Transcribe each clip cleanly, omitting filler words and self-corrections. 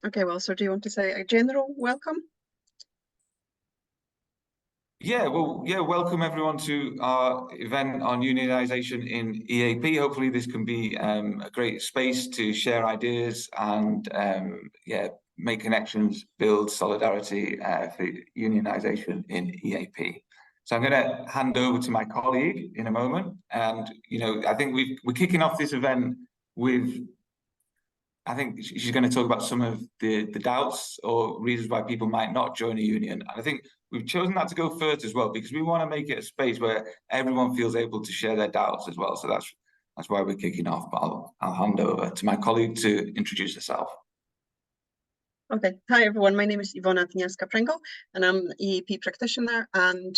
Okay, well, so do you want to say a general welcome? Yeah, welcome everyone to our event on unionisation in EAP. Hopefully this can be a great space to share ideas and make connections, build solidarity for unionisation in EAP. So I'm going to hand over to my colleague in a moment. And, I think we're kicking off this event with, I think she's going to talk about some of the doubts or reasons why people might not join a union. And I think we've chosen that to go first as well, because we want to make it a space where everyone feels able to share their doubts as well. So that's why we're kicking off. But I'll hand over to my colleague to introduce herself. Okay, hi everyone. My name is Iwona Winiarska-Pringle, and I'm an EAP practitioner, and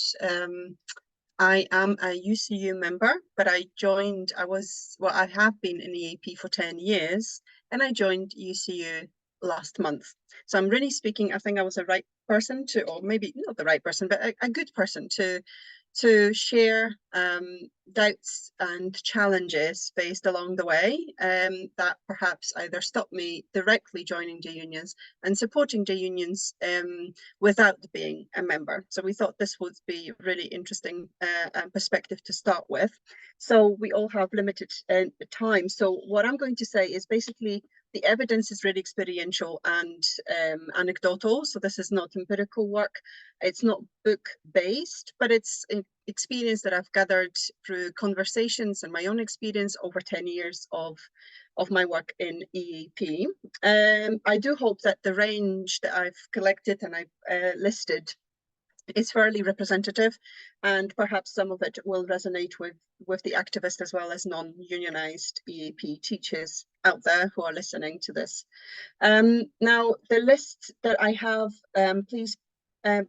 I am a UCU member, but I have been in EAP for 10 years, and I joined UCU last month. So I'm really speaking, I think I was the right person to, or maybe not the right person, but a good person to share doubts and challenges faced along the way that perhaps either stopped me directly joining the unions and supporting the unions without being a member. So we thought this would be a really interesting perspective to start with. So we all have limited time. So what I'm going to say is basically the evidence is really experiential and anecdotal. So this is not empirical work. It's not book-based, but it's experience that I've gathered through conversations and my own experience over 10 years of my work in EAP. I do hope that the range that I've collected and I've listed is fairly representative, and perhaps some of it will resonate with the activist as well as non-unionized EAP teachers out there who are listening to this. Now, the list that I have, please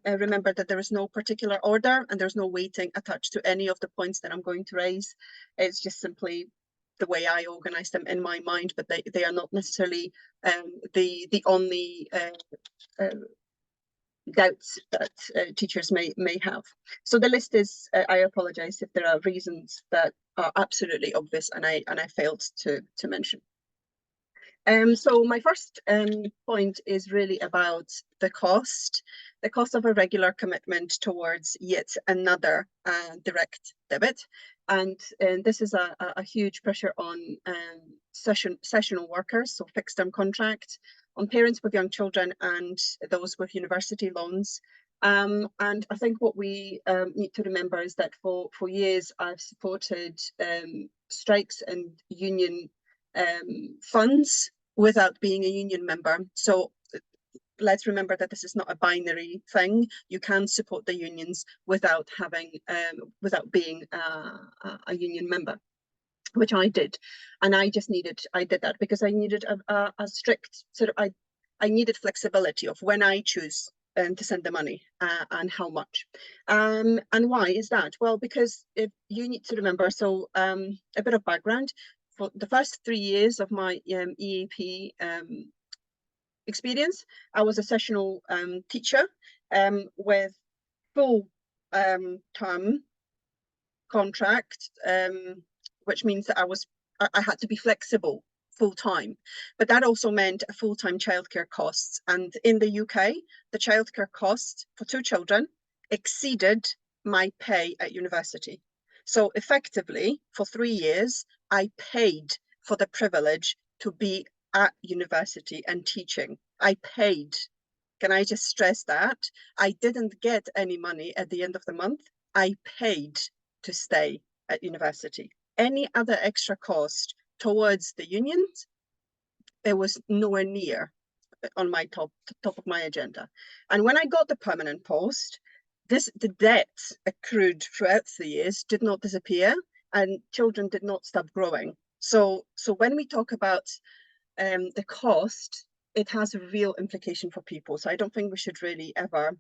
remember that there is no particular order and there's no weighting attached to any of the points that I'm going to raise. It's just simply the way I organize them in my mind, but they are not necessarily the only doubts that teachers may have. So the list is, I apologize if there are reasons that are absolutely obvious and I failed to mention. So my first point is really about the cost of a regular commitment towards yet another direct debit. And this is a huge pressure on sessional workers, so fixed term contract, on parents with young children and those with university loans. And I think what we need to remember is that for years I've supported strikes and union funds without being a union member. So let's remember that this is not a binary thing. You can support the unions without having, without being a union member, which I did. And I did that because I needed a strict sort of, I needed flexibility of when I choose to send the money and how much. And why is that? Well, because if you need to remember, so a bit of background. For the first 3 years of my EAP experience, I was a sessional teacher with full term contract, which means that I had to be flexible full time, but that also meant a full-time childcare costs. And in the UK, the childcare cost for 2 children exceeded my pay at university. So effectively, for 3 years, I paid for the privilege to be at university and teaching. I paid. Can I just stress that? I didn't get any money at the end of the month. I paid to stay at university. Any other extra cost towards the unions, it was nowhere near on my top of my agenda. And when I got the permanent post, the debt accrued throughout the years did not disappear, and children did not stop growing. So when we talk about the cost, it has a real implication for people. So I don't think we should really ever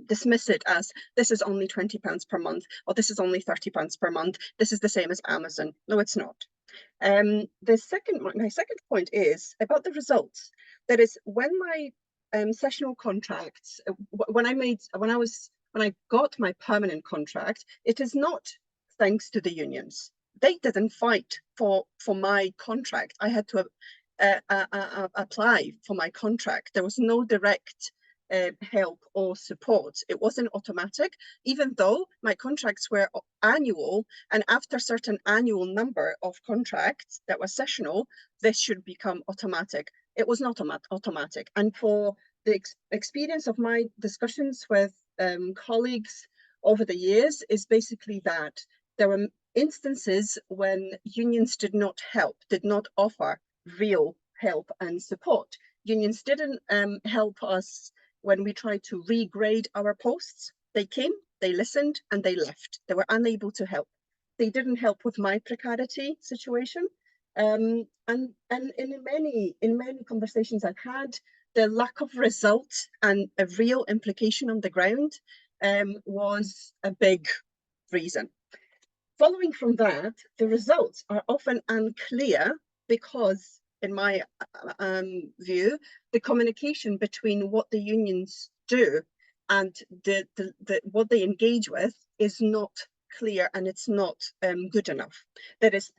dismiss it as this is only £20 per month, or this is only £30 per month. This is the same as Amazon. No, it's not. My second point is about the results. That is, when my sessional contracts, when I got my permanent contract, it is not thanks to the unions. They didn't fight for my contract. I had to apply for my contract. There was no direct help or support. It wasn't automatic, even though my contracts were annual, and after a certain annual number of contracts that was sessional, this should become automatic. It was not automatic. And for the experience of my discussions with colleagues over the years is basically that there were instances when unions did not help, did not offer real help and support. Unions didn't help us when we tried to regrade our posts. They came, they listened, and they left. They were unable to help. They didn't help with my precarity situation. And in many conversations I've had, the lack of results and a real implication on the ground was a big reason. Following from that, the results are often unclear because, in my view, the communication between what the unions do and what they engage with is not clear, and it's not good enough. That is,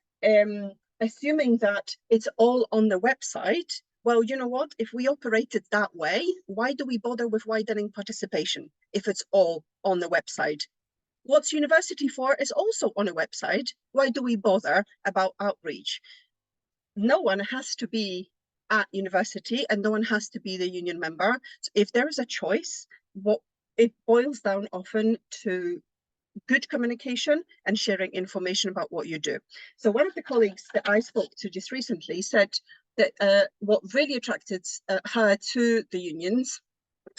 assuming that it's all on the website. Well, you know what? If we operated that way, why do we bother with widening participation if it's all on the website? What's university for is also on a website. Why do we bother about outreach? No one has to be at university and no one has to be the union member. So if there is a choice, what it boils down often to good communication and sharing information about what you do. So one of the colleagues that I spoke to just recently said that what really attracted her to the unions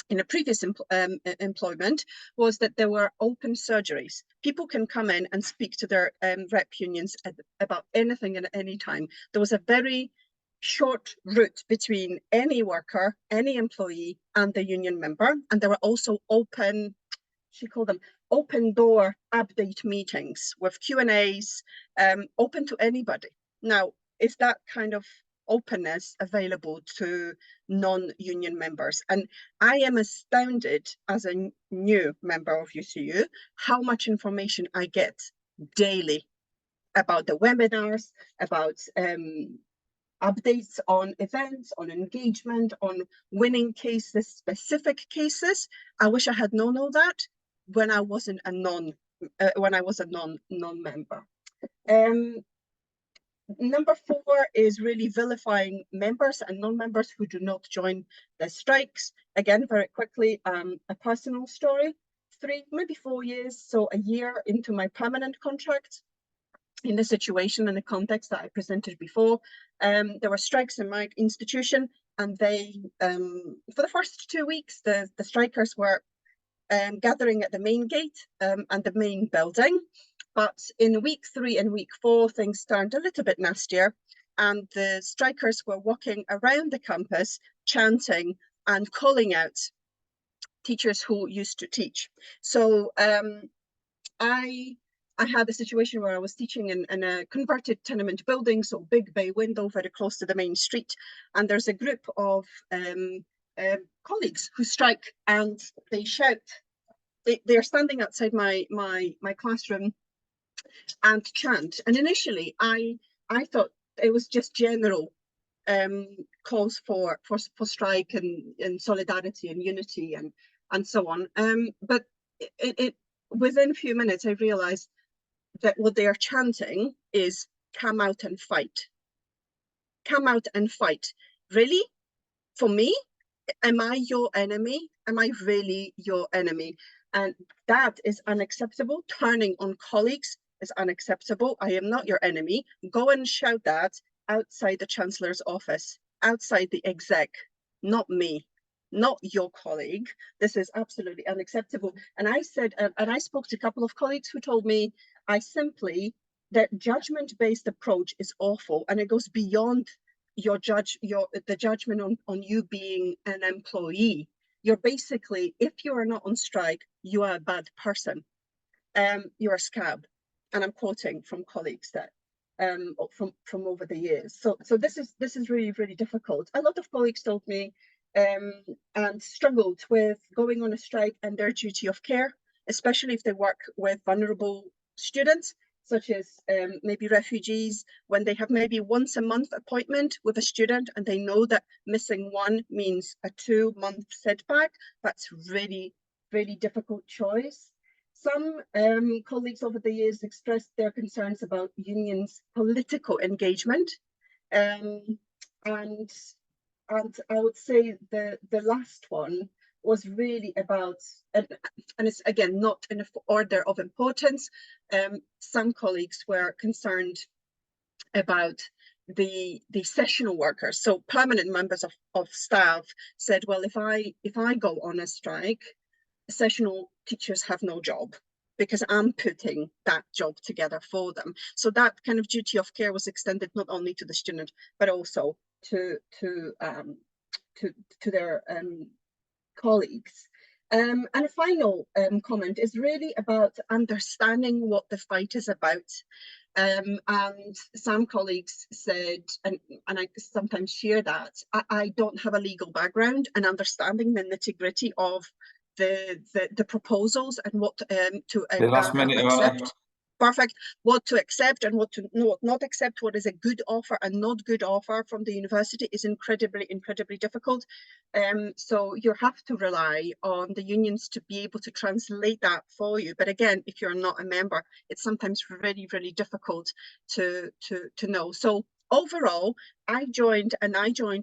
in a previous employment was that there were open surgeries. People can come in and speak to their rep unions about anything at any time. There was a very short route between any worker, any employee, and the union member. And there were also open, she called them open door update meetings with Q&As, open to anybody. Now, is that kind of openness available to non-union members? And I am astounded as a new member of UCU how much information I get daily about the webinars, about updates on events, on engagement, on winning cases, specific cases. I wish I had known all that when I wasn't a non-member. Number 4 is really vilifying members and non-members who do not join the strikes. Again, very quickly, a personal story. 3, maybe 4 years, so a year into my permanent contract, in the situation and the context that I presented before, there were strikes in my institution, and they, for the first 2 weeks, the strikers were gathering at the main gate and the main building. But in week 3 and week 4, things turned a little bit nastier, and the strikers were walking around the campus, chanting and calling out teachers who used to teach. So I had a situation where I was teaching in a converted tenement building, so big bay window very close to the main street, and there's a group of colleagues who strike, and they shout. They're standing outside my classroom and chant. And initially, I thought it was just general calls for strike and solidarity and unity and so on. But within a few minutes, I realized that what they are chanting is "come out and fight." Come out and fight. Really? For me? Am I your enemy? Am I really your enemy? And that is unacceptable. Turning on colleagues is unacceptable. I am not your enemy. Go and shout that outside the Chancellor's office, outside the exec, not me, not your colleague. This is absolutely unacceptable. And I said, and I spoke to a couple of colleagues who told me, that judgment-based approach is awful, and it goes beyond the judgment on you being an employee. You're basically, if you are not on strike, you are a bad person. You're a scab. And I'm quoting from colleagues that from over the years. So this is really, really difficult. A lot of colleagues told me and struggled with going on a strike and their duty of care, especially if they work with vulnerable students. such as maybe refugees, when they have maybe once a month appointment with a student and they know that missing one means a 2-month setback. That's really, really difficult choice. Some colleagues over the years expressed their concerns about unions' political engagement. And I would say the last one was really about, and it's again not in order of importance. Some colleagues were concerned about the sessional workers. So permanent members of staff said, well, if I go on a strike, sessional teachers have no job because I'm putting that job together for them. So that kind of duty of care was extended not only to the student, but also to their colleagues. And a final comment is really about understanding what the fight is about. And some colleagues said, and I sometimes share that, I don't have a legal background, and understanding the nitty-gritty of the proposals and what to The last minute, accept. Perfect. What to accept and what to not accept, what is a good offer and not good offer from the university is incredibly, incredibly difficult. So you have to rely on the unions to be able to translate that for you. But again, if you're not a member, it's sometimes really, really difficult to know. So overall, I joined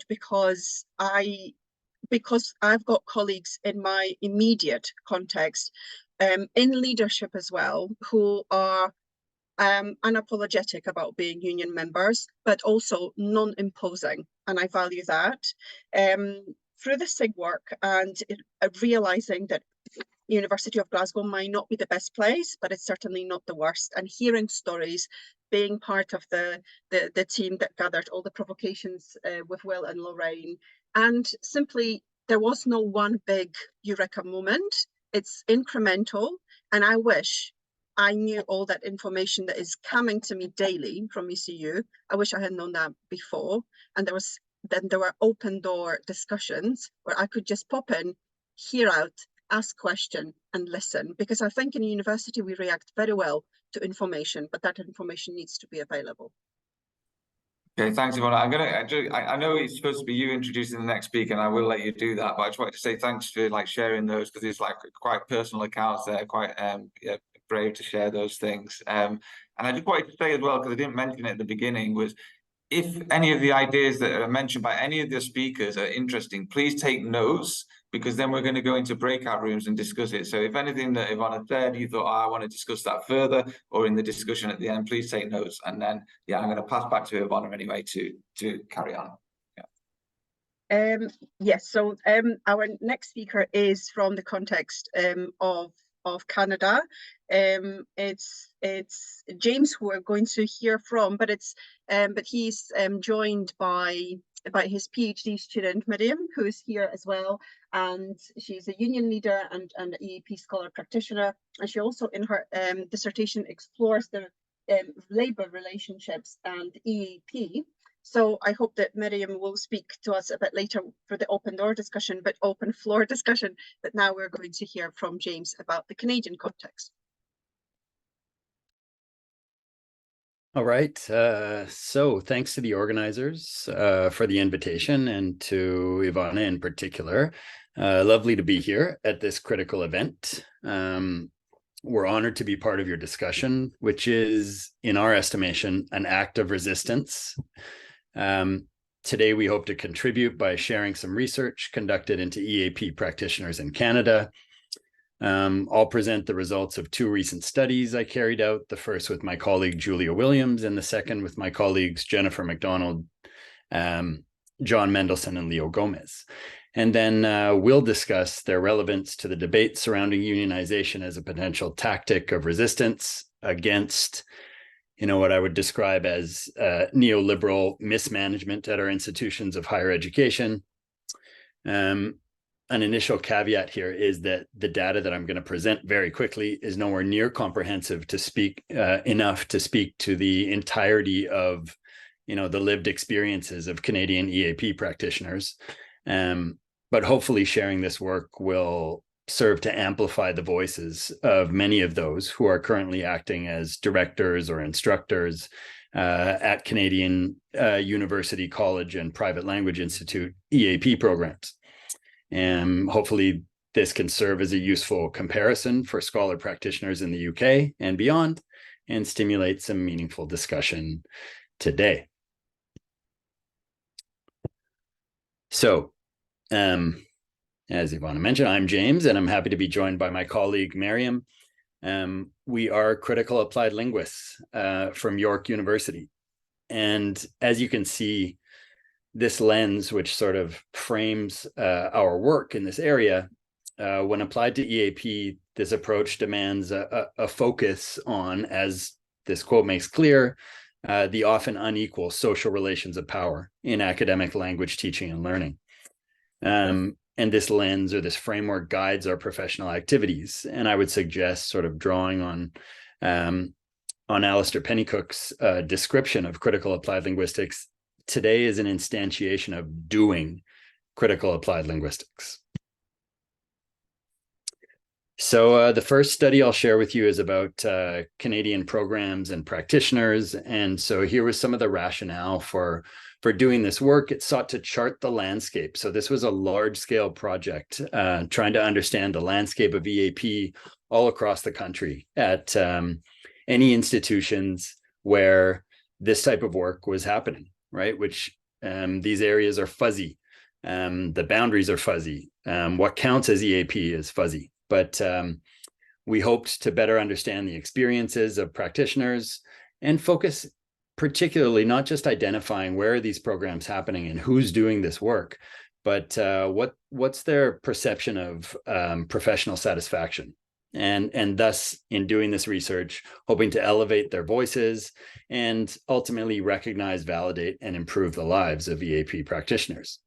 because I've got colleagues in my immediate context, in leadership as well, who are unapologetic about being union members, but also non-imposing, and I value that. Through the SIG work and realising that University of Glasgow might not be the best place, but it's certainly not the worst, and hearing stories, being part of the team that gathered all the provocations with Will and Lorraine, and simply there was no one big eureka moment. It's incremental, and I wish I knew all that information that is coming to me daily from ECU. I wish I had known that before. And there were open door discussions where I could just pop in, hear out, ask question and listen, because I think in university we react very well to information, but that information needs to be available. Okay, thanks, Iwona. I know it's supposed to be you introducing the next speaker, and I will let you do that. But I just wanted to say thanks for sharing those, because it's quite personal accounts there, quite brave to share those things. And I just wanted to say as well, because I didn't mention it at the beginning, was if any of the ideas that are mentioned by any of the speakers are interesting, please take notes, because then we're going to go into breakout rooms and discuss it. So if anything that Iwona said, you thought, I want to discuss that further, or in the discussion at the end, please take notes. And then, I'm going to pass back to Iwona anyway to carry on. Yes, so our next speaker is from the context of Canada. It's James who we're going to hear from, but he's joined by his PhD student Miriam, who is here as well, and she's a union leader and an EAP scholar practitioner, and she also in her dissertation explores the labour relationships and EAP. So I hope that Miriam will speak to us a bit later for the open floor discussion, but now we're going to hear from James about the Canadian context. All right, so thanks to the organizers for the invitation, and to Iwona in particular. Lovely to be here at this critical event. We're honored to be part of your discussion, which is, in our estimation, an act of resistance. Today, we hope to contribute by sharing some research conducted into EAP practitioners in Canada. I'll present the results of 2 recent studies I carried out, the first with my colleague Julia Williams, and the second with my colleagues Jennifer McDonald, John Mendelson, and Leo Gomez. And then we'll discuss their relevance to the debate surrounding unionization as a potential tactic of resistance against what I would describe as neoliberal mismanagement at our institutions of higher education. An initial caveat here is that the data that I'm going to present very quickly is nowhere near comprehensive to speak enough to speak to the entirety of the lived experiences of Canadian EAP practitioners. But hopefully sharing this work will serve to amplify the voices of many of those who are currently acting as directors or instructors at Canadian University College and Private Language Institute EAP programs. And hopefully this can serve as a useful comparison for scholar practitioners in the UK and beyond, and stimulate some meaningful discussion today. So, as Iwona mentioned, I'm James, and I'm happy to be joined by my colleague, Miriam. We are critical applied linguists from York University. And as you can see, this lens, which sort of frames our work in this area, when applied to EAP, this approach demands a focus on, as this quote makes clear, the often unequal social relations of power in academic language teaching and learning. And this lens or this framework guides our professional activities. And I would suggest sort of drawing on Alistair Pennycook's description of critical applied linguistics, today is an instantiation of doing critical applied linguistics. So the first study I'll share with you is about Canadian programs and practitioners. And so here was some of the rationale for doing this work. It sought to chart the landscape. So this was a large-scale project trying to understand the landscape of EAP all across the country at any institutions where this type of work was happening, right? Which these areas are fuzzy. The boundaries are fuzzy. What counts as EAP is fuzzy. But we hoped to better understand the experiences of practitioners and focus particularly not just identifying where are these programs happening and who's doing this work, but what's their perception of professional satisfaction. And thus, in doing this research, hoping to elevate their voices and ultimately recognize, validate, and improve the lives of EAP practitioners.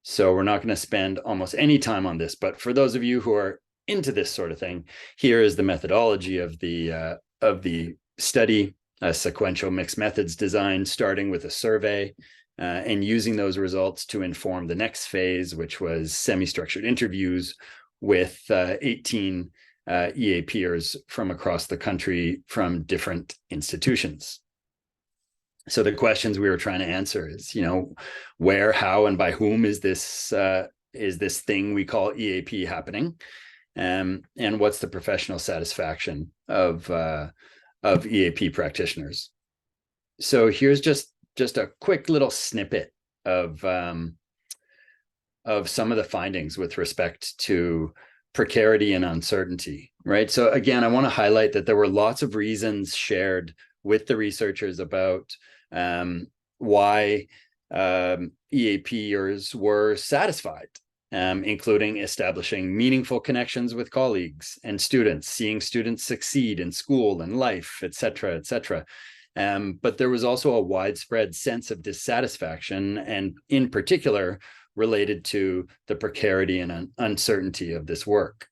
So we're not going to spend almost any time on this, but for those of you who are into this sort of thing, here is the methodology of the study, a sequential mixed methods design, starting with a survey and using those results to inform the next phase, which was semi-structured interviews with 18 EAPers from across the country from different institutions. So the questions we were trying to answer is, where, how, and by whom is this thing we call EAP happening, and what's the professional satisfaction of EAP practitioners? So here's just a quick little snippet of some of the findings with respect to precarity and uncertainty, right? So again, I want to highlight that there were lots of reasons shared with the researchers about why EAPers were satisfied, including establishing meaningful connections with colleagues and students, seeing students succeed in school and life, et cetera, et cetera. But there was also a widespread sense of dissatisfaction, and in particular, related to the precarity and uncertainty of this work.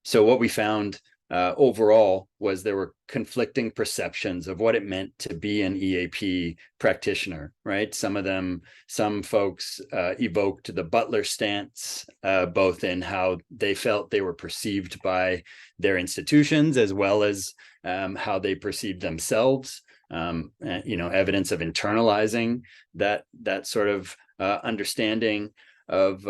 So what we found overall was there were conflicting perceptions of what it meant to be an EAP practitioner, right? Some folks evoked the butler stance, both in how they felt they were perceived by their institutions, as well as how they perceived themselves. Evidence of internalizing that sort of understanding of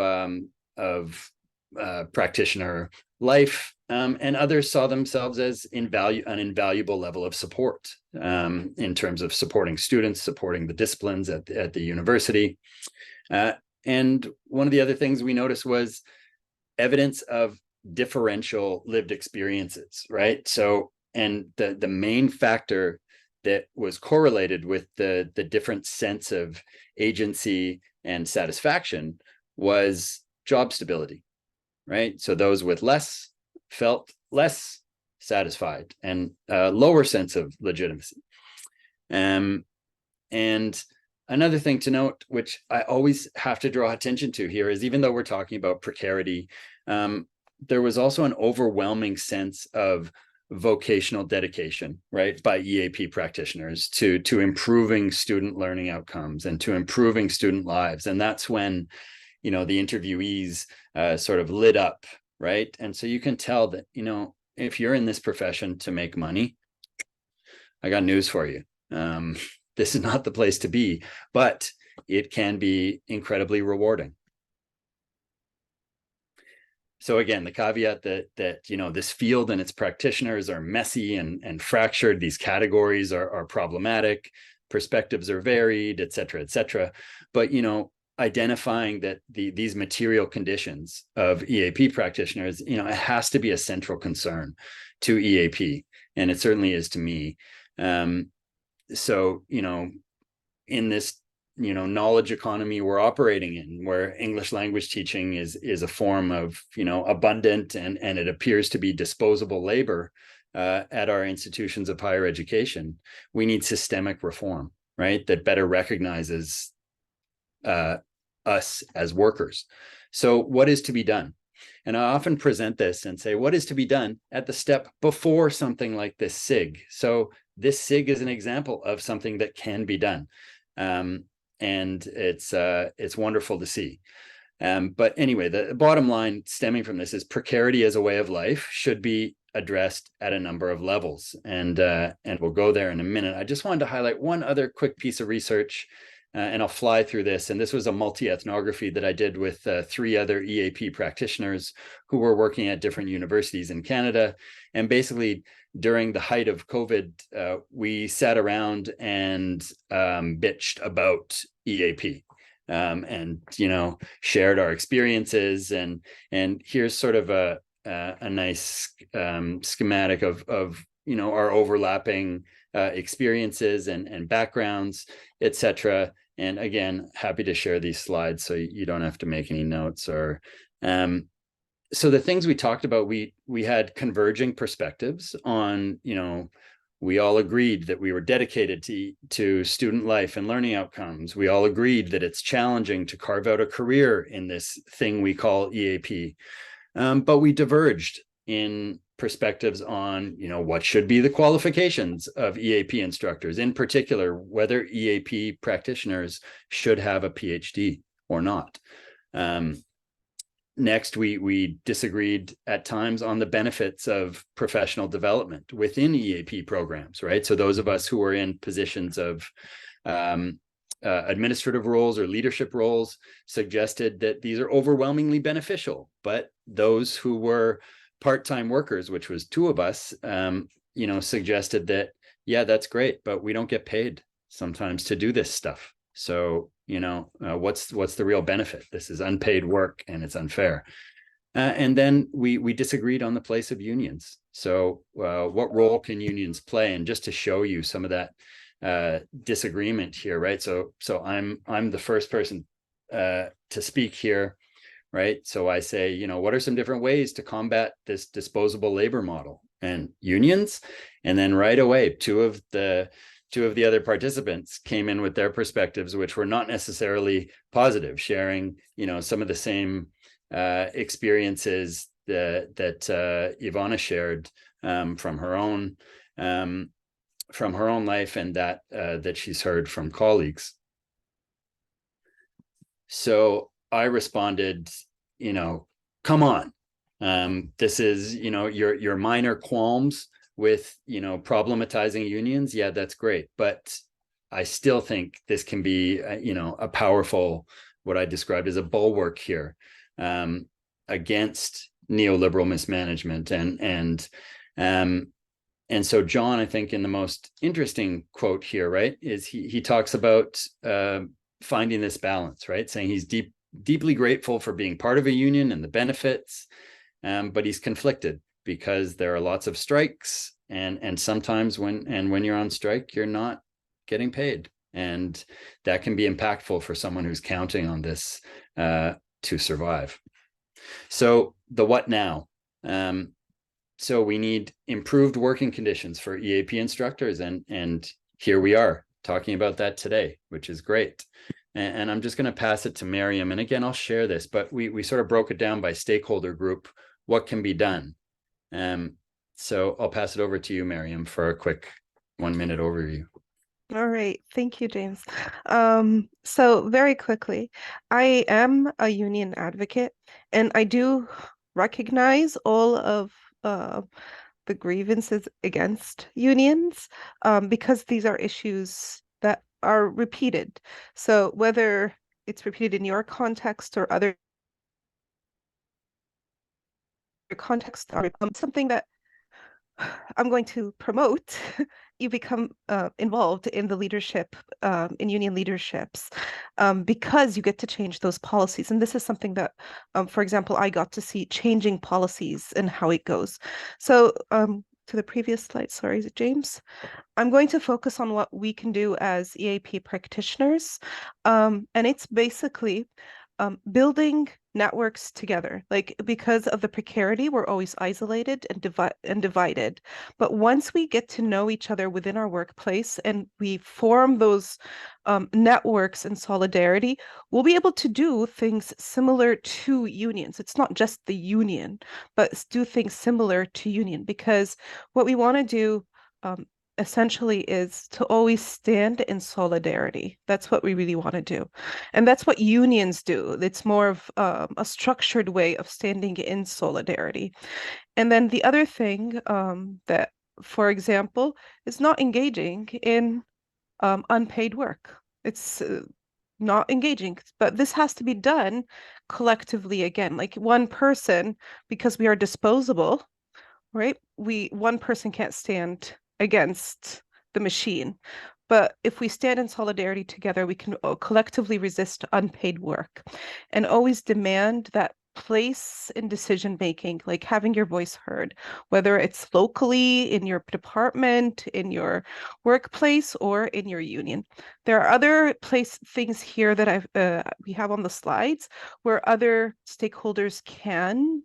practitioner life, and others saw themselves as an invaluable level of support in terms of supporting students, supporting the disciplines at the university. And one of the other things we noticed was evidence of differential lived experiences, right? So, and the main factor that was correlated with the different sense of agency and satisfaction was job stability, right? So those with less felt less satisfied and lower sense of legitimacy. And another thing to note, which I always have to draw attention to here, is even though we're talking about precarity, there was also an overwhelming sense of vocational dedication, right, by EAP practitioners to improving student learning outcomes and to improving student lives. And that's when, you know, the interviewees sort of lit up, right? And so you can tell that, you know, if you're in this profession to make money, I got news for you. This is not the place to be, but it can be incredibly rewarding. So again, the caveat that you know, this field and its practitioners are messy and fractured. These categories are problematic, perspectives are varied, et cetera. But you know, identifying that these material conditions of EAP practitioners, you know, it has to be a central concern to EAP, and it certainly is to me. So you know, in this, you know, knowledge economy we're operating in, where English language teaching is a form of, you know, abundant and it appears to be disposable labor at our institutions of higher education, we need systemic reform, right? That better recognizes us as workers. So what is to be done? And I often present this and say, what is to be done at the step before something like this SIG? So this SIG is an example of something that can be done. And it's wonderful to see. But anyway, the bottom line stemming from this is precarity as a way of life should be addressed at a number of levels. And we'll go there in a minute. I just wanted to highlight one other quick piece of research, and I'll fly through this. And this was a multi-ethnography that I did with 3 other EAP practitioners who were working at different universities in Canada. And basically, during the height of COVID, we sat around and bitched about EAP, and you know, shared our experiences. And here's sort of a nice schematic of you know, our overlapping experiences and backgrounds, etc. And again, happy to share these slides so you don't have to make any notes. Or so the things we talked about, we had converging perspectives on, you know, we all agreed that we were dedicated to student life and learning outcomes. We all agreed that it's challenging to carve out a career in this thing we call EAP. But we diverged in perspectives on, you know, what should be the qualifications of EAP instructors, in particular, whether EAP practitioners should have a PhD or not. Next, we disagreed at times on the benefits of professional development within EAP programs, right? So those of us who are in positions of administrative roles or leadership roles suggested that these are overwhelmingly beneficial, but those who were part-time workers, which was 2 of us, you know, suggested that, yeah, that's great, but we don't get paid sometimes to do this stuff. So, you know, what's the real benefit? This is unpaid work and it's unfair. And then we disagreed on the place of unions. So what role can unions play? And just to show you some of that disagreement here, right? So I'm the first person to speak here, right? So I say, you know, what are some different ways to combat this disposable labor model? And unions? And then right away, two of the other participants came in with their perspectives, which were not necessarily positive, sharing, you know, some of the same experiences that Iwona shared from her own life, and that she's heard from colleagues. So I responded, you know, come on, this is, you know, your minor qualms with, you know, problematizing unions. Yeah, that's great. But I still think this can be, you know, a powerful, what I described as a bulwark here against neoliberal mismanagement. And so John, I think in the most interesting quote here, right, is he talks about finding this balance, right? Saying he's deeply grateful for being part of a union and the benefits, but he's conflicted because there are lots of strikes, and sometimes when you're on strike, you're not getting paid, and that can be impactful for someone who's counting on this to survive. So the what now? So we need improved working conditions for EAP instructors, and here we are talking about that today, which is great. And I'm just going to pass it to Miriam. And again, I'll share this, but we sort of broke it down by stakeholder group, what can be done. So I'll pass it over to you, Miriam, for a quick 1-minute overview. All right, thank you, James. So very quickly, I am a union advocate, and I do recognize all of the grievances against unions, because these are issues that are repeated. So whether it's repeated in your context or other contexts, are something that I'm going to promote. You become involved in the leadership, in union leaderships, because you get to change those policies. And this is something that, for example, I got to see changing policies and how it goes. So to the previous slide, sorry, is it James? I'm going to focus on what we can do as EAP practitioners. And it's basically building networks together. Like, because of the precarity, we're always isolated and divided. But once we get to know each other within our workplace and we form those networks and solidarity, we'll be able to do things similar to unions. It's not just the union, but do things similar to union, because what we want to do essentially is to always stand in solidarity. That's what we really want to do. And that's what unions do. It's more of a structured way of standing in solidarity. And then the other thing that, for example, is not engaging in unpaid work. It's not engaging, but this has to be done collectively again. Like one person, because we are disposable, right? One person can't stand against the machine. But if we stand in solidarity together, we can collectively resist unpaid work and always demand that place in decision making, like having your voice heard, whether it's locally in your department, in your workplace, or in your union. There are other things here that we have on the slides where other stakeholders can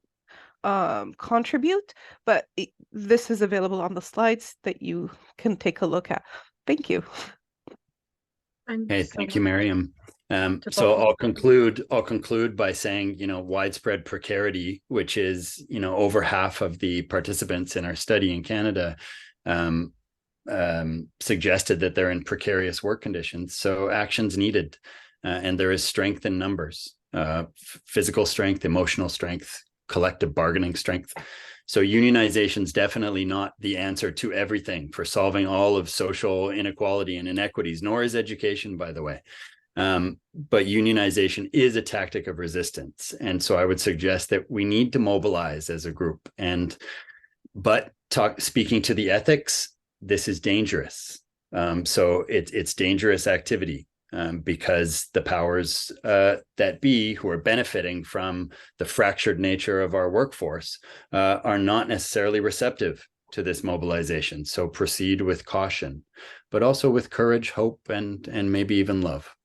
contribute, but this is available on the slides that you can take a look at. Thank you. Hey, thank you, Miriam. So I'll conclude by saying, widespread precarity, which is, over half of the participants in our study in Canada, suggested that they're in precarious work conditions. So action's needed, and there is strength in numbers, physical strength, emotional strength, collective bargaining strength. So unionization is definitely not the answer to everything for solving all of social inequality and inequities, nor is education, by the way. But unionization is a tactic of resistance. And so I would suggest that we need to mobilize as a group. Speaking to the ethics, this is dangerous. So it's dangerous activity. Because the powers that be, who are benefiting from the fractured nature of our workforce, are not necessarily receptive to this mobilization. So proceed with caution, but also with courage, hope, and maybe even love.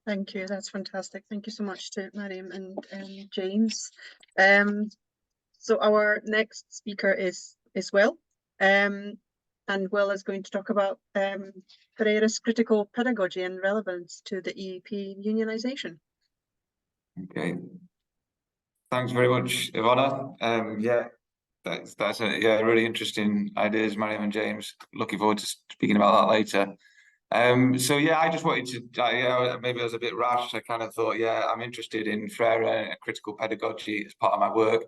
Thank you. That's fantastic. Thank you so much to Miriam and James. So our next speaker is Will. And Will is going to talk about Ferreira's critical pedagogy and relevance to the EAP unionization. Okay. Thanks very much, Iwona. That's really interesting ideas, Miriam and James. Looking forward to speaking about that later. I just wanted to, maybe I was a bit rash. I kind of thought, I'm interested in Freire and critical pedagogy as part of my work.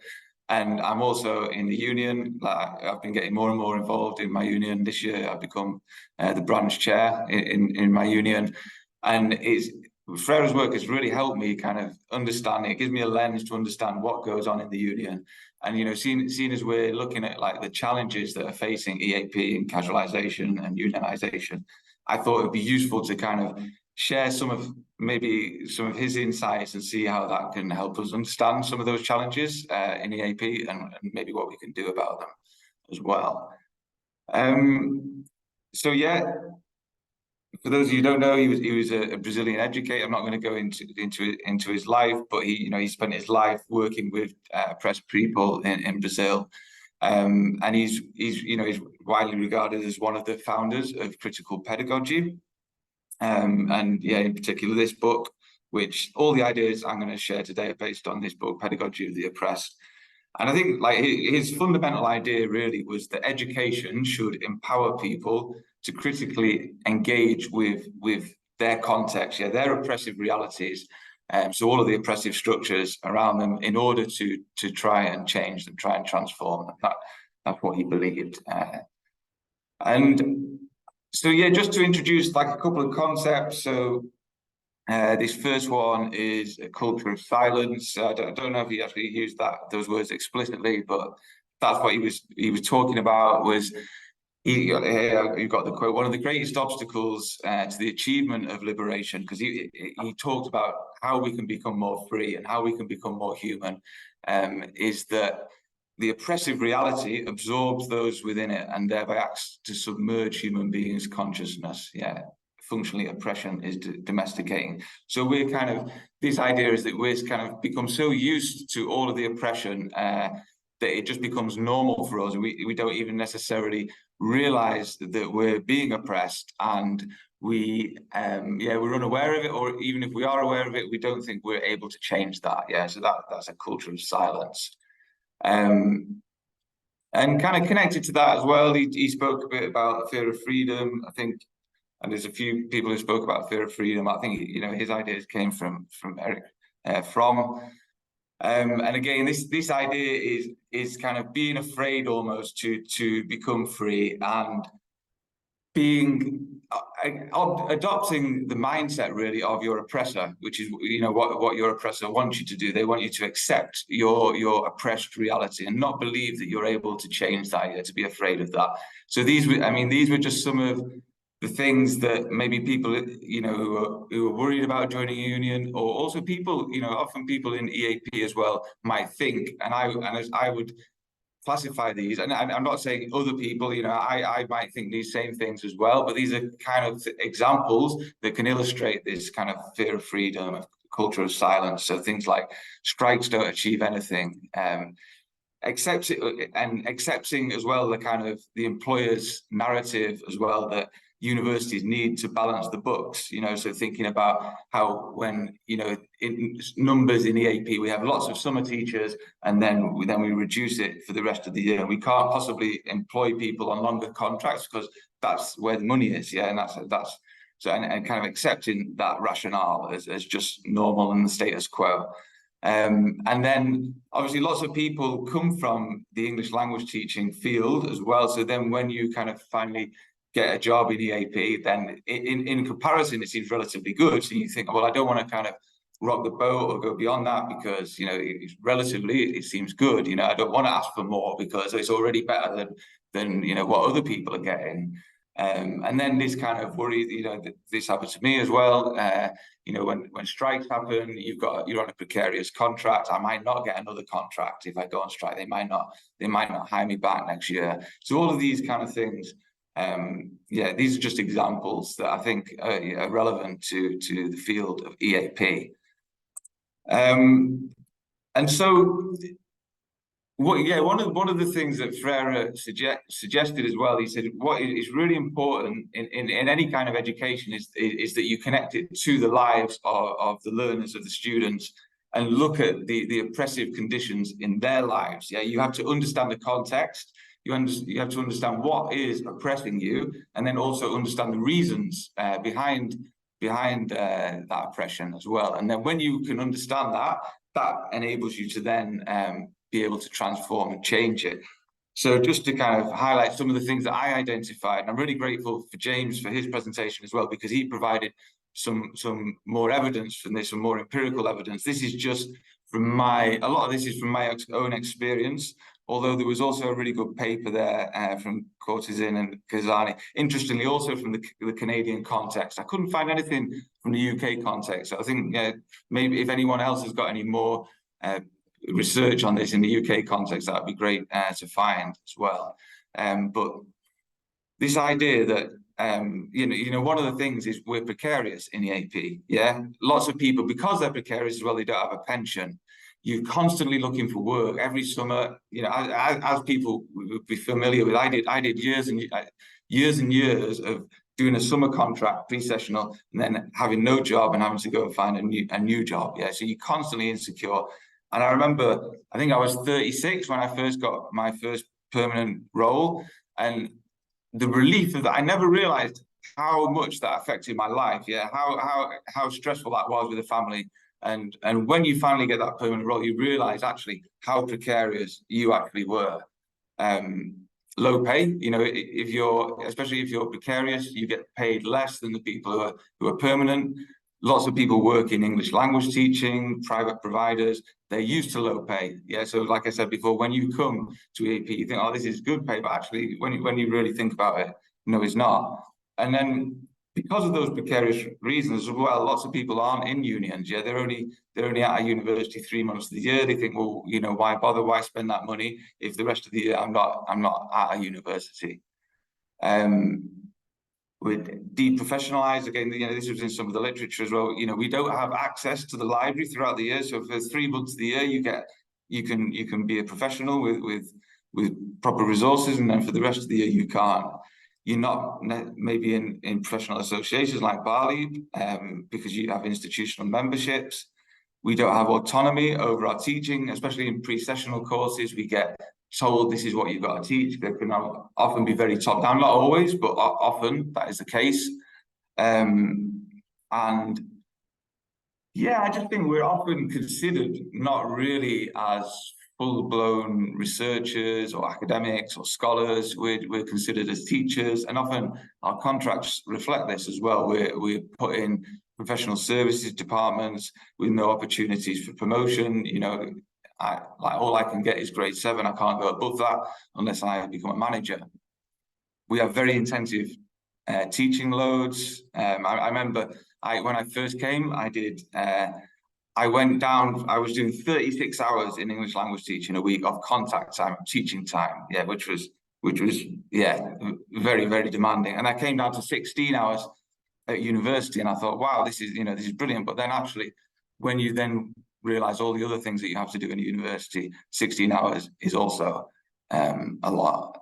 And I'm also in the union. I've been getting more and more involved in my union. This year, I've become the branch chair in my union. And Freire's work has really helped me kind of understand. It gives me a lens to understand what goes on in the union. And, seeing as we're looking at like the challenges that are facing EAP and casualization and unionization, I thought it'd be useful to kind of share some of his insights and see how that can help us understand some of those challenges in EAP and maybe what we can do about them as well. For those of you who don't know, he was a Brazilian educator. I'm not going to go into his life, but he spent his life working with oppressed people in Brazil. And he's widely regarded as one of the founders of critical pedagogy. In particular, this book, which all the ideas I'm going to share today are based on this book, Pedagogy of the Oppressed. And I think like his fundamental idea really was that education should empower people to critically engage with their context, their oppressive realities, so all of the oppressive structures around them, in order to try and change them, try and transform them. That's what he believed. And so, just to introduce like a couple of concepts. So this first one is a culture of silence. I don't know if he actually used those words explicitly, but that's what he was talking about. Was you got the quote, one of the greatest obstacles to the achievement of liberation, because he talked about how we can become more free and how we can become more human, is that the oppressive reality absorbs those within it and thereby acts to submerge human beings' consciousness. Functionally, oppression is domesticating. So we're kind of, this idea is that we're kind of become so used to all of the oppression that it just becomes normal for us. And we don't even necessarily realize that we're being oppressed, and we're unaware of it, or even if we are aware of it, we don't think we're able to change that. So that's a culture of silence. And kind of connected to that as well, he spoke a bit about the fear of freedom, I think, and there's a few people who spoke about fear of freedom. I think, his ideas came from Eric Fromm. And again, this idea is kind of being afraid almost to become free, and adopting the mindset really of your oppressor, which is what your oppressor wants you to do. They want you to accept your oppressed reality and not believe that you're able to change that, to be afraid of that. So these were just some of the things that maybe people who are worried about joining a union, or also people, often people in EAP as well, might think, and I would classify these, and I'm not saying other people, I might think these same things as well, but these are kind of examples that can illustrate this kind of fear of freedom, of culture of silence. So things like strikes don't achieve anything, accepting as well the kind of the employer's narrative as well, that universities need to balance the books, so thinking about how when, in numbers in EAP, we have lots of summer teachers, and then we reduce it for the rest of the year. We can't possibly employ people on longer contracts because that's where the money is, and that's so, and kind of accepting that rationale as just normal and the status quo. And then obviously lots of people come from the English language teaching field as well, so then when you kind of finally get a job in EAP, then in comparison, it seems relatively good. So you think, well, I don't want to kind of rock the boat or go beyond that because, it seems good. I don't want to ask for more because it's already better than what other people are getting. And then this kind of worry, this happened to me as well. When strikes happen, you're on a precarious contract. I might not get another contract if I go on strike. They might not hire me back next year. So all of these kind of things. These are just examples that I think are relevant to the field of EAP. And so, one of the things that Freire suggested as well, he said, what is really important in any kind of education is that you connect it to the lives of the learners, of the students, and look at the oppressive conditions in their lives. You have to understand the context. You have to understand what is oppressing you, and then also understand the reasons behind that oppression as well. And then when you can understand that enables you to then be able to transform and change it. So just to kind of highlight some of the things that I identified, and I'm really grateful for James for his presentation as well, because he provided some more evidence from this, some more empirical evidence. This is just from a lot of this is from my own experience, although there was also a really good paper there from Courtesin and Kazani, interestingly also from the Canadian context. I couldn't find anything from the UK context. So I think maybe if anyone else has got any more research on this in the UK context, that would be great to find as well. But this idea that one of the things is we're precarious in EAP. Lots of people, because they're precarious as well, they don't have a pension. You're constantly looking for work every summer. As people would be familiar with, I did years and years of doing a summer contract, pre-sessional, and then having no job and having to go and find a new job. So you're constantly insecure. And I remember, I think I was 36 when I first got my first permanent role, and the relief of that, I never realized how much that affected my life. Yeah, how stressful that was with the family. And when you finally get that permanent role, you realize actually how precarious you actually were. Low pay, you know, especially if you're precarious, you get paid less than the people who are permanent. Lots of people work in English language teaching, private providers, they're used to low pay. Yeah, so like I said before, when you come to EAP, you think, oh, this is good pay, but actually when you really think about it, no, it's not. And then because of those precarious reasons as well, lots of people aren't in unions. Yeah, they're only at a university 3 months of the year. They think, well, you know, why bother? Why spend that money if the rest of the year I'm not at a university? We're deprofessionalized again. You know, this was in some of the literature as well. You know, we don't have access to the library throughout the year. So for 3 months of the year, you can be a professional with proper resources, and then for the rest of the year you can't. You're not maybe in professional associations like BALEAP because you have institutional memberships. We don't have autonomy over our teaching, especially in pre-sessional courses. We get told this is what you've got to teach. They can often be very top down, not always, but often that is the case. And yeah, I just think we're often considered not really as full-blown researchers or academics or scholars. We're considered as teachers, and often our contracts reflect this as well. We're put in professional services departments with no opportunities for promotion. You know, all I can get is grade 7. I can't go above that unless I become a manager. We have very intensive teaching loads. I remember when I first came, I went down, I was doing 36 hours in English language teaching a week of contact time, teaching time, yeah, which was yeah, very, very demanding. And I came down to 16 hours at university, and I thought, wow, this is brilliant. But then actually, when you then realize all the other things that you have to do in a university, 16 hours is also a lot.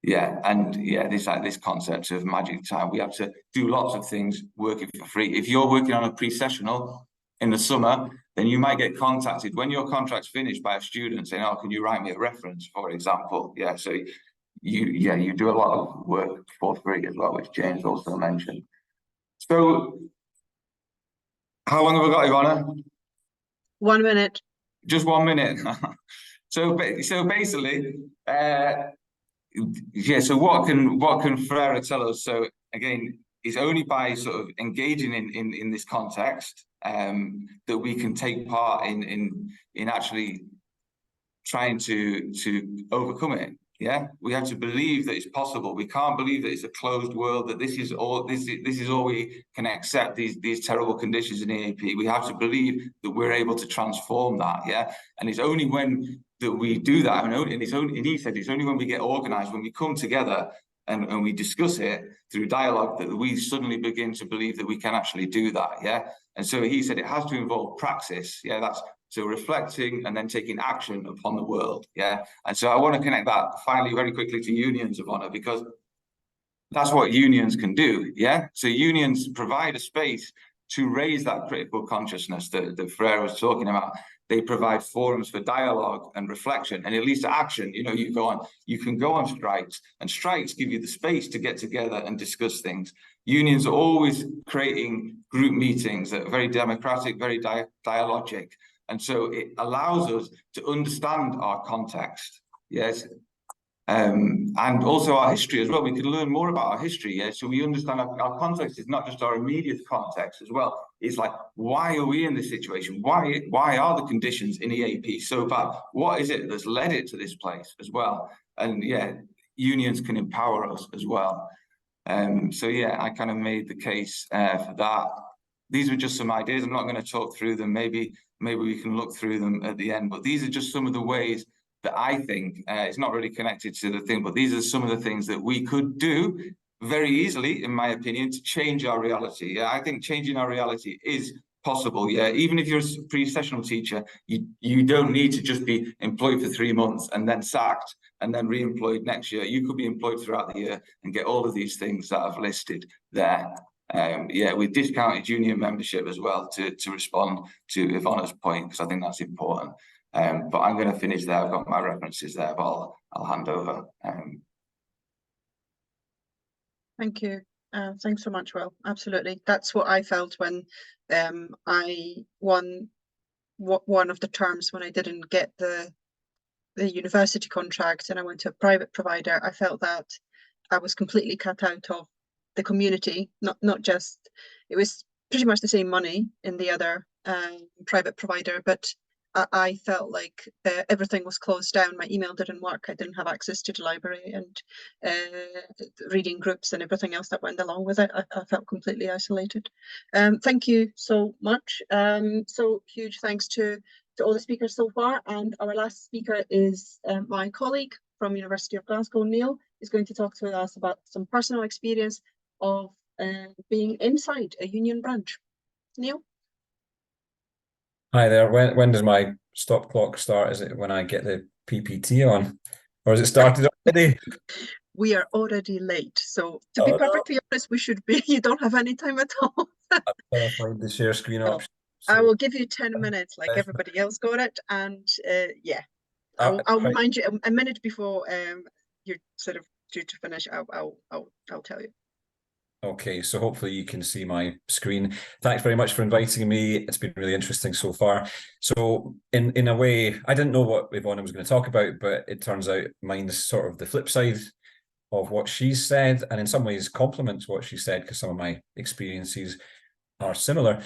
Yeah, and yeah, this concept of magic time, we have to do lots of things working for free. If you're working on a pre-sessional in the summer, then you might get contacted when your contract's finished by a student saying, oh, can you write me a reference, for example? Yeah, so you do a lot of work for free as well, which James also mentioned. So how long have we got, Iwona? 1 minute. Just 1 minute. So basically, yeah, so what can Freire tell us? So again, it's only by sort of engaging in this context that we can take part in actually trying to overcome it. Yeah, we have to believe that it's possible. We can't believe that it's a closed world, that this is all we can accept, these terrible conditions in EAP. We have to believe that we're able to transform that. Yeah, and it's only when that we do that, and he said it's only when we get organized, when we come together and we discuss it through dialogue, that we suddenly begin to believe that we can actually do that. Yeah, and so he said it has to involve praxis. Yeah, that's so reflecting and then taking action upon the world. Yeah, and so I want to connect that finally very quickly to unions, Iwona, because that's what unions can do. Yeah, so unions provide a space to raise that critical consciousness that Freire was talking about. They provide forums for dialogue and reflection, and it leads to action. You know, you can go on strikes, and strikes give you the space to get together and discuss things. Unions are always creating group meetings that are very democratic, very dialogic, and so it allows us to understand our context. Yes. And also our history as well. We can learn more about our history, yeah. So we understand our context is not just our immediate context as well. It's like, why are we in this situation? Why are the conditions in EAP so bad? What is it that's led it to this place as well? And yeah, unions can empower us as well. So yeah, I kind of made the case for that. These were just some ideas. I'm not going to talk through them. Maybe we can look through them at the end. But these are just some of the ways that I think it's not really connected to the thing, but these are some of the things that we could do very easily, in my opinion, to change our reality. Yeah, I think changing our reality is possible. Yeah, even if you're a pre-sessional teacher, you don't need to just be employed for 3 months and then sacked and then re-employed next year. You could be employed throughout the year and get all of these things that I've listed there. Yeah, with discounted union membership as well to respond to Iwona's point, because I think that's important. But I'm going to finish there. I've got my references there, but I'll hand over. Thank you. Thanks so much, Will. Absolutely. That's what I felt when I won one of the terms when I didn't get the university contract and I went to a private provider. I felt that I was completely cut out of the community, not just, it was pretty much the same money in the other private provider, but I felt like everything was closed down. My email didn't work. I didn't have access to the library and reading groups and everything else that went along with it. I felt completely isolated. Thank you so much. So huge thanks to all the speakers so far. And our last speaker is my colleague from University of Glasgow, Neil, is going to talk to us about some personal experience of being inside a union branch. Neil? Hi there. When does my stop clock start? Is it when I get the PPT on? Or has it started already? We are already late. So to be perfectly honest, we should be, you don't have any time at all. I'm trying to find the share screen So, option. I will give you 10 minutes like everybody else got it. And yeah, I'll remind you a minute before you're sort of due to finish. I'll tell you. Okay, so hopefully you can see my screen. Thanks very much for inviting me. It's been really interesting so far. So in a way, I didn't know what Iwona was going to talk about, but it turns out mine's sort of the flip side of what she's said, and in some ways complements what she said because some of my experiences are similar.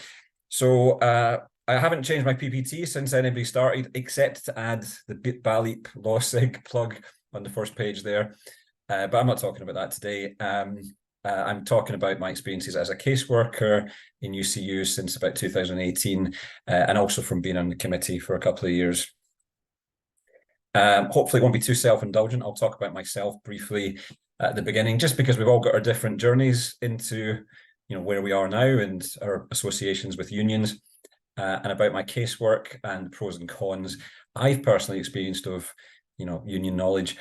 So I haven't changed my PPT since anybody started, except to add the BALEAP Law SIG plug on the first page there. But I'm not talking about that today. I'm talking about my experiences as a caseworker in UCU since about 2018, and also from being on the committee for a couple of years. Hopefully it won't be too self-indulgent. I'll talk about myself briefly at the beginning, just because we've all got our different journeys into, you know, where we are now and our associations with unions, and about my casework and pros and cons I've personally experienced of, you know, union knowledge.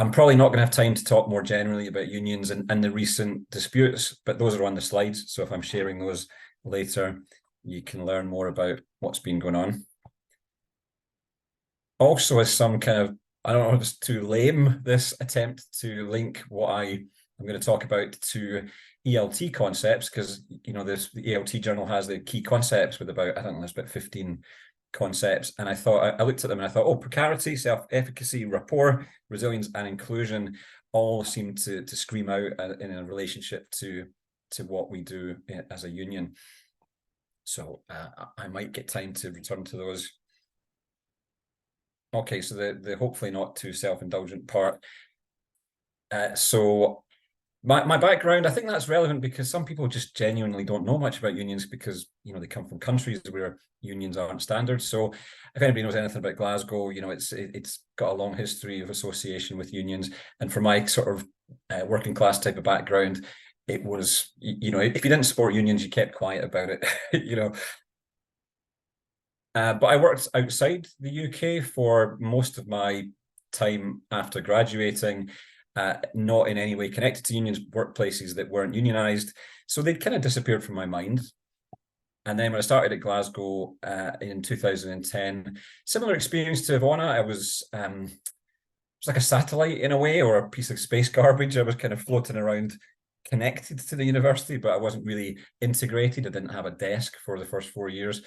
I'm probably not going to have time to talk more generally about unions and the recent disputes, but those are on the slides. So if I'm sharing those later, you can learn more about what's been going on. Also, as some kind of, I don't know if it's too lame, this attempt to link what I'm going to talk about to ELT concepts, because, you know, the ELT journal has the key concepts with about, I don't know, there's about 15 concepts, and I thought, I looked at them and I thought, oh, precarity, self-efficacy, rapport, resilience, and inclusion all seem to scream out in a relationship to what we do as a union. So I might get time to return to those. Okay, so the hopefully not too self-indulgent part. So my background, I think that's relevant because some people just genuinely don't know much about unions because, you know, they come from countries where unions aren't standard. So if anybody knows anything about Glasgow, you know, it's got a long history of association with unions. And for my sort of working class type of background, it was, you know, if you didn't support unions, you kept quiet about it, you know. But I worked outside the UK for most of my time after graduating. Not in any way connected to unions, workplaces that weren't unionised. So they'd kind of disappeared from my mind. And then when I started at Glasgow in 2010, similar experience to Iwona. I was like a satellite in a way, or a piece of space garbage. I was kind of floating around connected to the university, but I wasn't really integrated. I didn't have a desk for the first 4 years.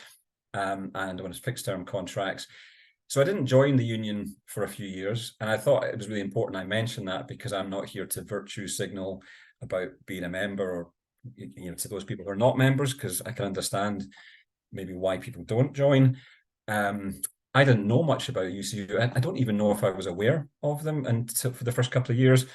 And when it was fixed term contracts. So I didn't join the union for a few years, and I thought it was really important I mention that because I'm not here to virtue signal about being a member or, you know, to those people who are not members, because I can understand maybe why people don't join. I didn't know much about UCU. I don't even know if I was aware of them until for the first couple of years.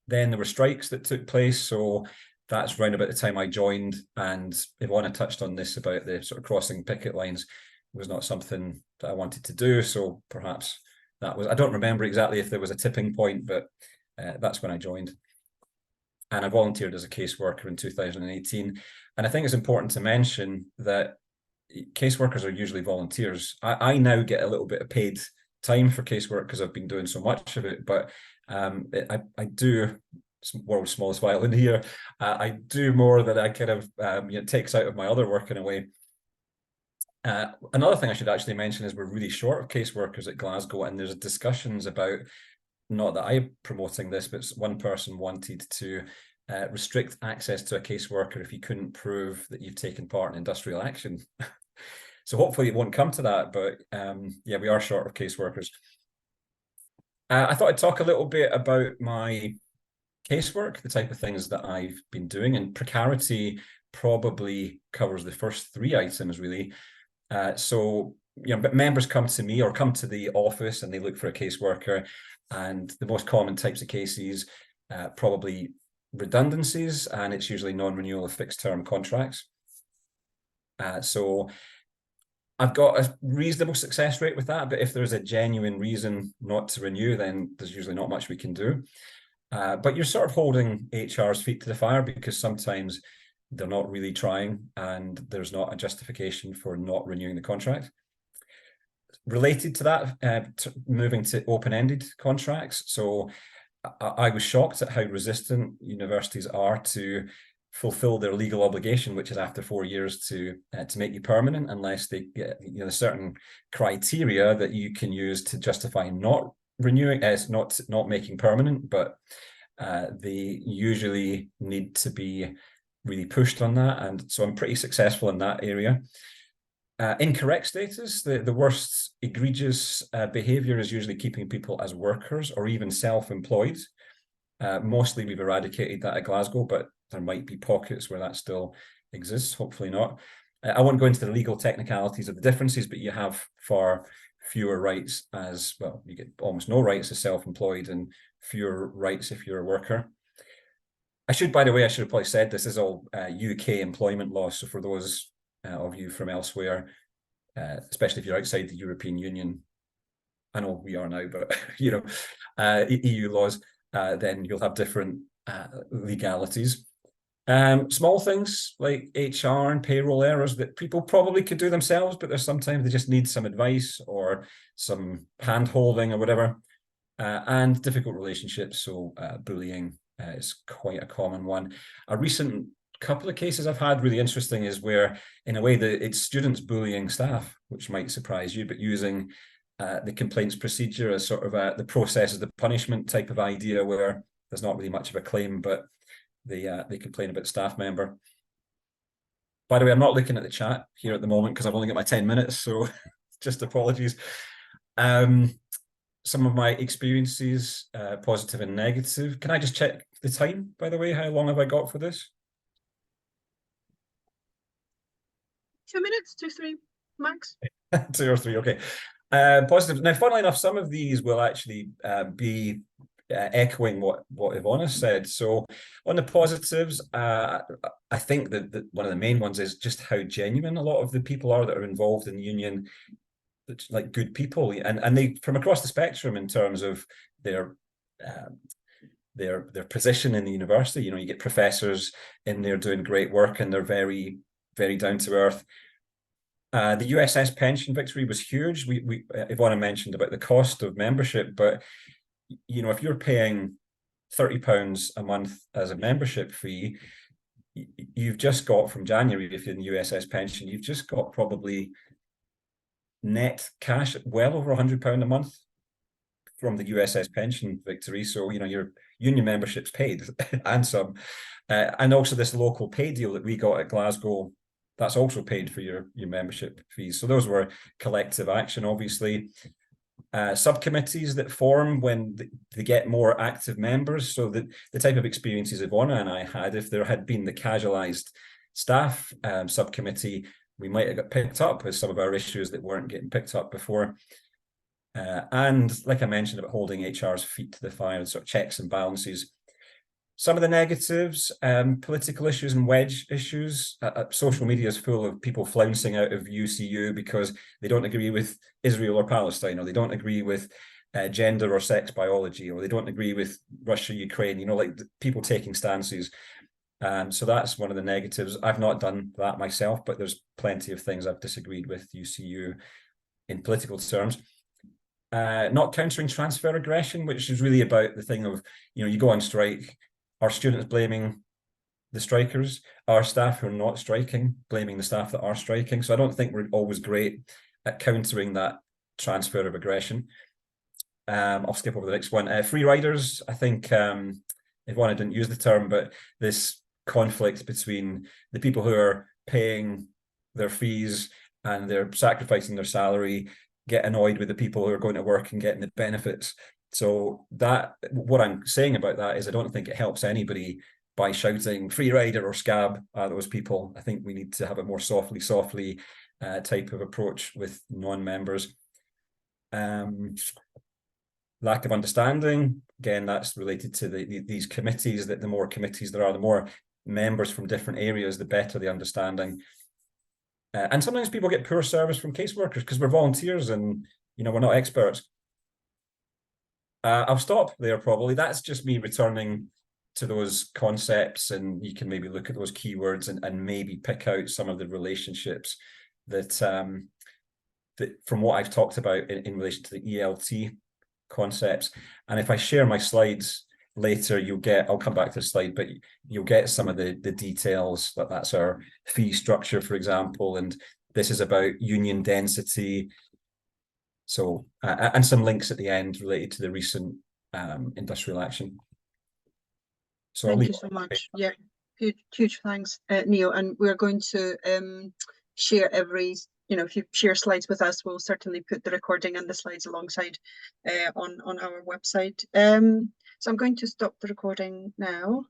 Then there were strikes that took place, so that's round about the time I joined. And Iwona touched on this about the sort of crossing picket lines. Was not something that I wanted to do, so perhaps that was, I don't remember exactly if there was a tipping point, but that's when I joined. And I volunteered as a caseworker in 2018. And I think it's important to mention that caseworkers are usually volunteers. I now get a little bit of paid time for casework because I've been doing so much of it, but I do, world's smallest violin here, I do more than I kind of, you know, takes out of my other work in a way. Another thing I should actually mention is we're really short of caseworkers at Glasgow, and there's discussions about, not that I'm promoting this, but one person wanted to restrict access to a caseworker if you couldn't prove that you've taken part in industrial action. So hopefully it won't come to that, but yeah, we are short of caseworkers. I thought I'd talk a little bit about my casework, the type of things that I've been doing, and precarity probably covers the first three items, really. So, you know, but members come to me or come to the office and they look for a caseworker, and the most common types of cases, probably redundancies, and it's usually non-renewal of fixed-term contracts. So I've got a reasonable success rate with that, but if there's a genuine reason not to renew, then there's usually not much we can do. But you're sort of holding HR's feet to the fire, because sometimes they're not really trying and there's not a justification for not renewing the contract. Related to that, moving to open-ended contracts. So I was shocked at how resistant universities are to fulfill their legal obligation, which is after 4 years to make you permanent, unless they get, you know, certain criteria that you can use to justify not renewing, as not making permanent, but they usually need to be really pushed on that, and so I'm pretty successful in that area. Incorrect status, the worst egregious behavior is usually keeping people as workers or even self-employed. Mostly we've eradicated that at Glasgow, but there might be pockets where that still exists, hopefully not. I won't go into the legal technicalities of the differences, but you have far fewer rights as, well, you get almost no rights as self-employed and fewer rights if you're a worker. By the way, I should have probably said this is all UK employment law. So for those of you from elsewhere, especially if you're outside the European Union, I know we are now, but you know, EU laws, then you'll have different legalities. Small things like HR and payroll errors that people probably could do themselves, but there's sometimes they just need some advice or some hand-holding or whatever. And difficult relationships, so bullying is quite a common one. A recent couple of cases I've had really interesting is where, in a way, it's students bullying staff, which might surprise you, but using the complaints procedure as sort of the process as the punishment type of idea, where there's not really much of a claim, but they complain about staff member. By the way, I'm not looking at the chat here at the moment because I've only got my 10 minutes, so just apologies. Some of my experiences, positive and negative. Can I just check the time, by the way? How long have I got for this? 2 minutes, 2, 3 max. 2 or 3, okay. Positive. Now, funnily enough, some of these will actually be echoing what Iwona said. So on the positives, I think that one of the main ones is just how genuine a lot of the people are that are involved in the union, like good people, and they from across the spectrum in terms of their position in the university. You know, you get professors in there doing great work, and they're very, very down to earth. The USS pension victory was huge. Iwona mentioned about the cost of membership, but you know, if you're paying £30 a month as a membership fee, you've just got from January, if you're in the USS pension, you've just got probably net cash well over £100 a month from the USS pension victory. So, you know, your union membership's paid and some. And also this local pay deal that we got at Glasgow, that's also paid for your membership fees. So those were collective action, obviously. Subcommittees that form when they get more active members. So the type of experiences Iwona and I had, if there had been the casualised staff subcommittee, we might have got picked up with some of our issues that weren't getting picked up before. And like I mentioned about holding HR's feet to the fire and sort of checks and balances. Some of the negatives, political issues and wedge issues. Social media is full of people flouncing out of UCU because they don't agree with Israel or Palestine, or they don't agree with gender or sex biology, or they don't agree with Russia, Ukraine, you know, like people taking stances. So that's one of the negatives. I've not done that myself, but there's plenty of things I've disagreed with UCU in political terms. Not countering transfer aggression, which is really about the thing of, you know, you go on strike, are students blaming the strikers? Are staff who are not striking blaming the staff that are striking? So I don't think we're always great at countering that transfer of aggression. I'll skip over the next one. Free riders, I think Iwona didn't use the term, but this conflict between the people who are paying their fees and they're sacrificing their salary, get annoyed with the people who are going to work and getting the benefits. So that, what I'm saying about that is I don't think it helps anybody by shouting free rider or scab at those people. I think we need to have a more softly type of approach with non-members. Lack of understanding, again, that's related to these committees, that the more committees there are, the more members from different areas, the better the understanding. And sometimes people get poor service from caseworkers because we're volunteers and, you know, we're not experts. I'll stop there probably. That's just me returning to those concepts, and you can maybe look at those keywords and maybe pick out some of the relationships that, that from what I've talked about in relation to the ELT concepts. And if I share my slides later, you'll get, I'll come back to the slide, but you'll get some of the details. That's our fee structure, for example, and this is about union density. So, and some links at the end related to the recent industrial action. So thank you so much. Yeah, huge thanks, Neil. And we're going to share every, you know, if you share slides with us, we'll certainly put the recording and the slides alongside on our website. So I'm going to stop the recording now.